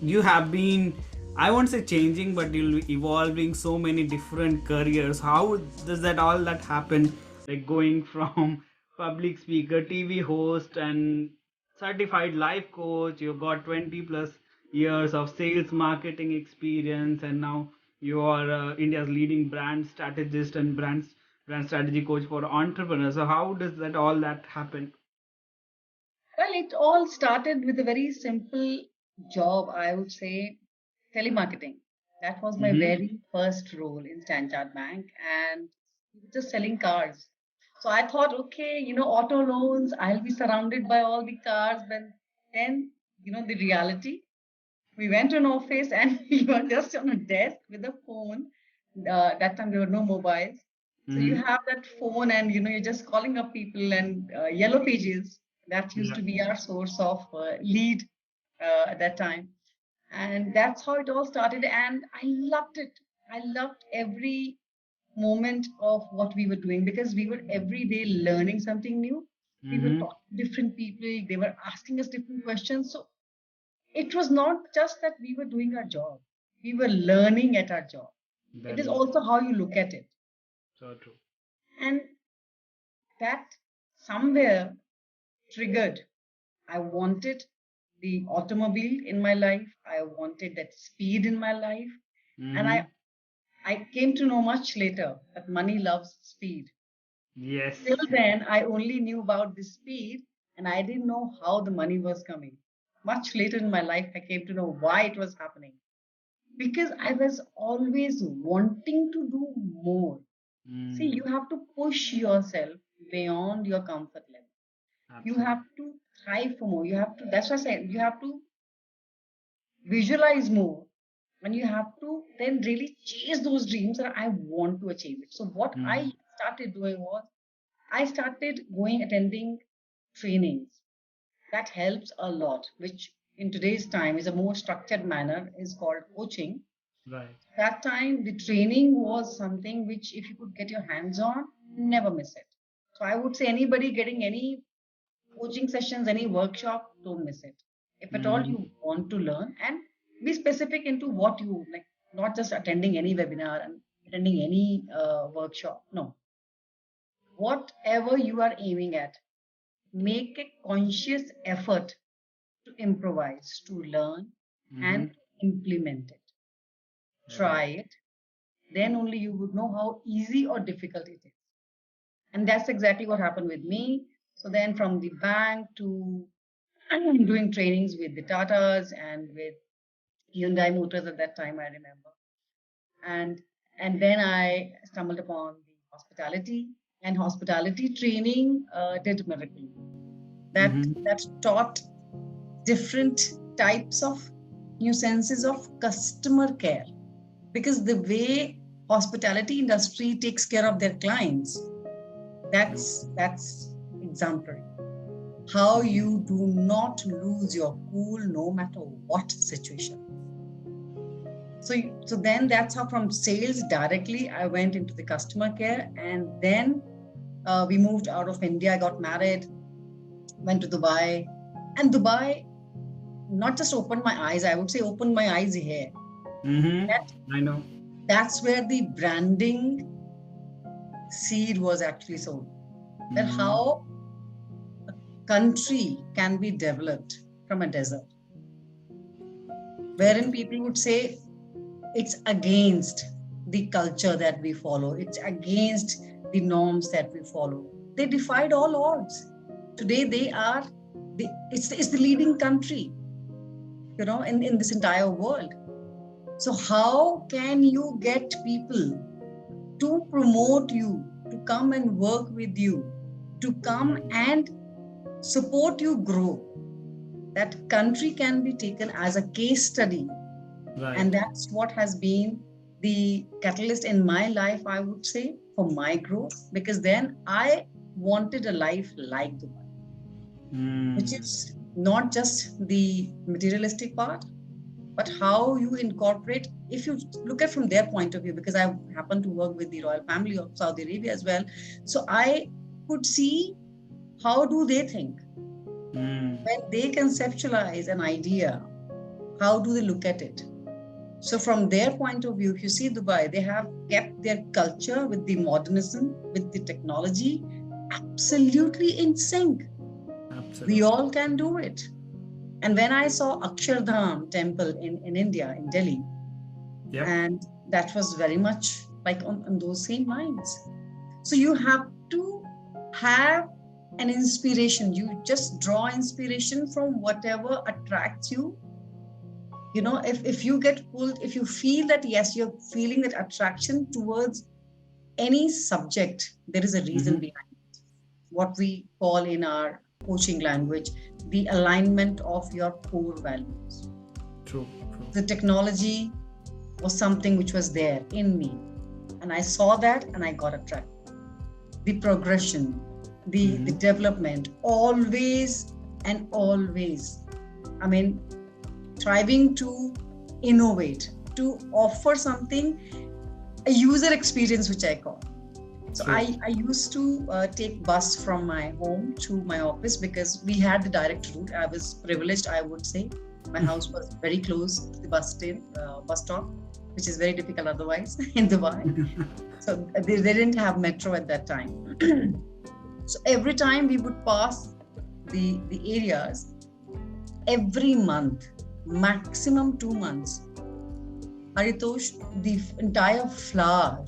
You have been, I won't say changing, but you're evolving so many different careers. How does that all that happen? Like going from public speaker, TV host, and certified life coach. You've got 20 plus years of sales marketing experience, and now you are India's leading brand strategist and brand strategy coach for entrepreneurs. So how does that all that happen? Well, it all started with a very simple job, I would say, telemarketing. That was my Mm-hmm. very first role in Stanchart Bank, and just selling cars. So I thought, okay, auto loans, I'll be surrounded by all the cars. But then, the reality, we went to an office and we were just on a desk with a phone. That time there were no mobiles. So you Mm-hmm. have that phone and you're just calling up people and yellow pages. That used Yeah. to be our source of lead at that time. And that's how it all started. And I loved it. I loved every moment of what we were doing because we were every day learning something new. We were Mm-hmm. talking to different people. They were asking us different questions. So it was not just that we were doing our job, we were learning at our job. It is Very also how you look at it. so true. And that somewhere triggered. I wanted the automobile in my life, I wanted that speed in my life. And Mm-hmm. I came to know much later that money loves speed. Yes. Till then, I only knew about the speed and I didn't know how the money was coming. Much later in my life, I came to know why it was happening. Because I was always wanting to do more. See, you Mm, have to push yourself beyond your comfort level. You absolutely. have to thrive for more. You have to, that's what I said, you have to visualize more. And you have to then really chase those dreams that I want to achieve it. So, what Mm, I started doing was I started going attending trainings. That helps a lot, which in today's time is a more structured manner, is called coaching. right. That time the training was something which if you could get your hands on, never miss it. So I would say anybody getting any coaching sessions, any workshop, don't miss it. If at all Mm, you want to learn, and be specific into what you like, not just attending any webinar and attending any workshop. No, whatever you are aiming at, make a conscious effort to improvise, to learn mm-hmm. and implement it. Right. Try it, then only you would know how easy or difficult it is. And that's exactly what happened with me. So then from the bank to doing trainings with the Tatas and with Hyundai Motors at that time, I remember. And and then I stumbled upon the hospitality, and hospitality training did miracle. Mm-hmm. That taught different types of new senses of customer care, because the way hospitality industry takes care of their clients, that's exemplary. How you do not lose your cool no matter what situation. So then that's how from sales directly I went into the customer care, and then we moved out of India. I got married, went to Dubai, and Dubai not just opened my eyes. I would say opened my eyes here. That Mm-hmm. I know. that's where the branding seed was actually sown. That Mm-hmm. how country can be developed from a desert, So wherein true. people would say it's against the culture that we follow, it's against the norms that we follow. They defied all odds. Today they are it's the leading country, in this entire world. So how can you get people to promote you, to come and work with you, to come Mm, and support you grow? That country can be taken as a case study. And right. that's what has been the catalyst in my life, I would say, for my growth, because then I wanted a life like Dubai, which Mm, is not just the materialistic part, but how you incorporate, if you look at from their point of view, because I happen to work with the royal family of Saudi Arabia as well. So I could see how do they think mm, when they conceptualize an idea. How do they look at it? So from their point of view, if you see Dubai, they have kept their culture with the modernism, with the technology, absolutely in sync. Absolutely. We all can do it. And when I saw Akshardham temple in India, in Delhi, Yep. and that was very much like on those same lines. So you have to have an inspiration. You just draw inspiration from whatever attracts you. You know, if you get pulled, if you feel that, yes, you're feeling that attraction towards any subject, there is a reason behind it. What we call in our coaching language, the alignment of your core values. True. True. The technology was something which was there in me, and I saw that and I got attracted. The progression, the development, always and always, I mean, striving to innovate, to offer something, a user experience, which I call. So True. I used to take bus from my home to my office because we had the direct route. I was privileged, I would say. My house was very close to the bus stop, which is very difficult otherwise in Dubai. So they didn't have metro at that time. So every time we would pass the areas, every month, maximum 2 months, Haritosh, the entire flower,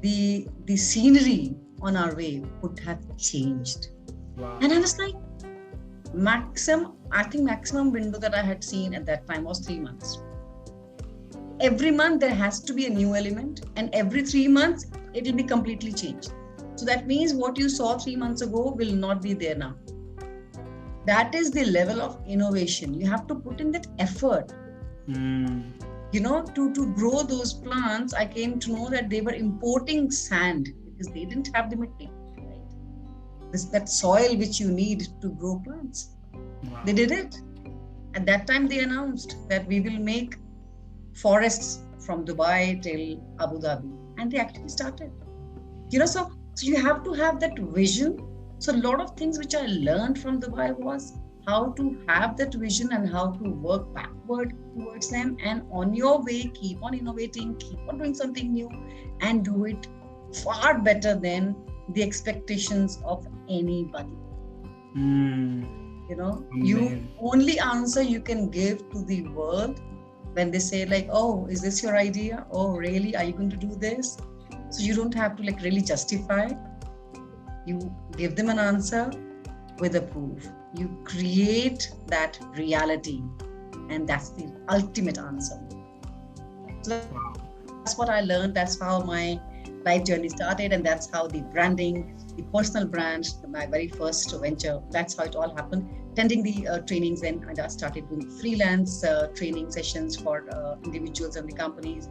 the scenery on our way would have changed. Wow. And I was like, maximum window that I had seen at that time was 3 months. Every month there has to be a new element, and every 3 months it will be completely changed. So that means what you saw 3 months ago will not be there now. That is the level of innovation. You have to put in that effort. You know, to grow those plants. I came to know that they were importing sand because they didn't have the material, right? That soil which you need to grow plants. Wow. They did it. At that time they announced that we will make forests from Dubai till Abu Dhabi, and they actually started. You know, so you have to have that vision. So a lot of things which I learned from Dubai was how to have that vision and how to work backward towards them, and on your way keep on innovating, keep on doing something new, and do it far better than the expectations of anybody. You know, you only answer you can give to the world when they say like, oh, is this your idea? Oh, really? Are you going to do this? So you don't have to like really justify. You give them an answer with a proof. You create that reality, and that's the ultimate answer. So that's what I learned. That's how my life journey started, and that's how the branding, the personal brand, my very first venture, that's how it all happened. Attending the trainings, then I started doing freelance training sessions for individuals and the companies.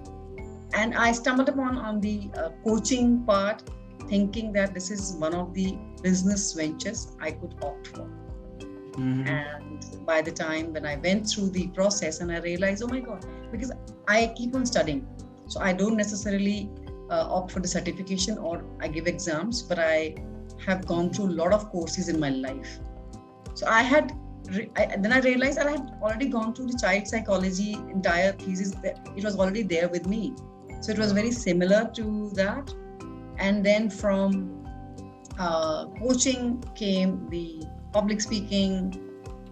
And I stumbled upon on the coaching part, thinking that this is one of the business ventures I could opt for. And by the time when I went through the process, and I realized, oh my God, because I keep on studying. So I don't necessarily opt for the certification or I give exams, but I have gone through a lot of courses in my life. So then I realized that I had already gone through the child psychology entire thesis. It was already there with me. So it was very similar to that. And then from coaching came the public speaking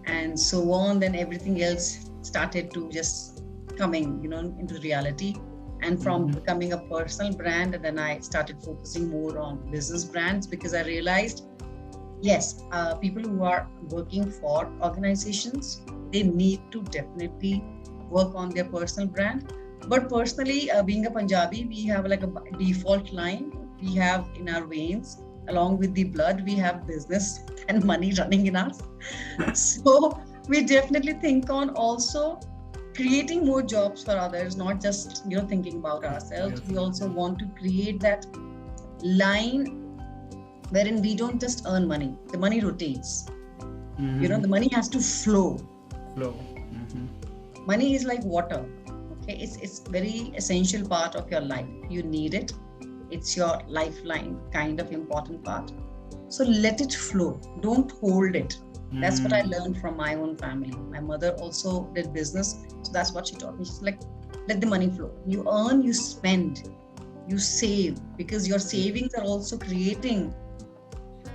and so on. Then everything else started to just coming, into reality. And from becoming a personal brand, and then I started focusing more on business brands, because I realized, yes, people who are working for organizations, they need to definitely work on their personal brand. But personally, being a Punjabi, we have like a default line. We have in our veins, along with the blood, we have business and money running in us. So we definitely think on also creating more jobs for others, not just thinking about ourselves. We also want to create that line wherein we don't just earn money. The money rotates. The money has to flow. Money is like water. Okay, it's very essential part of your life. You need it. It's your lifeline, kind of important part. So let it flow. Don't hold it. That's what I Mm. learned from my own family. My mother also did business, so that's what she taught me. She's like, let the money flow. You earn, you spend, you save, because your savings are also creating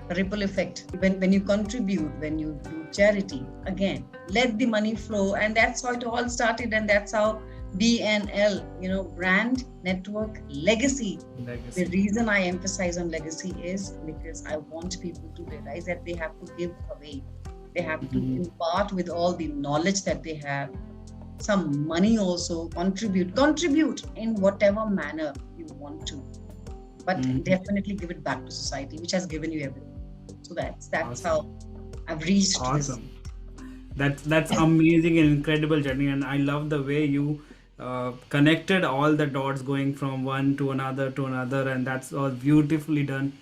a ripple effect. When you contribute, when you do charity, again, let the money flow. And that's how it all started. And that's how BNL, brand, network, legacy. The Legacy. reason I emphasize on legacy is because I want people to realize that they have to give away. They have to Mhm. impart with all the knowledge that they have, some money also, contribute in whatever manner you want to, but Mhm. definitely give it back to society, which has given you everything. So that's how Awesome. I've reached to this. Awesome. That's amazing and incredible journey, and I love the way you connected all the dots going from one to another, and that's all beautifully done.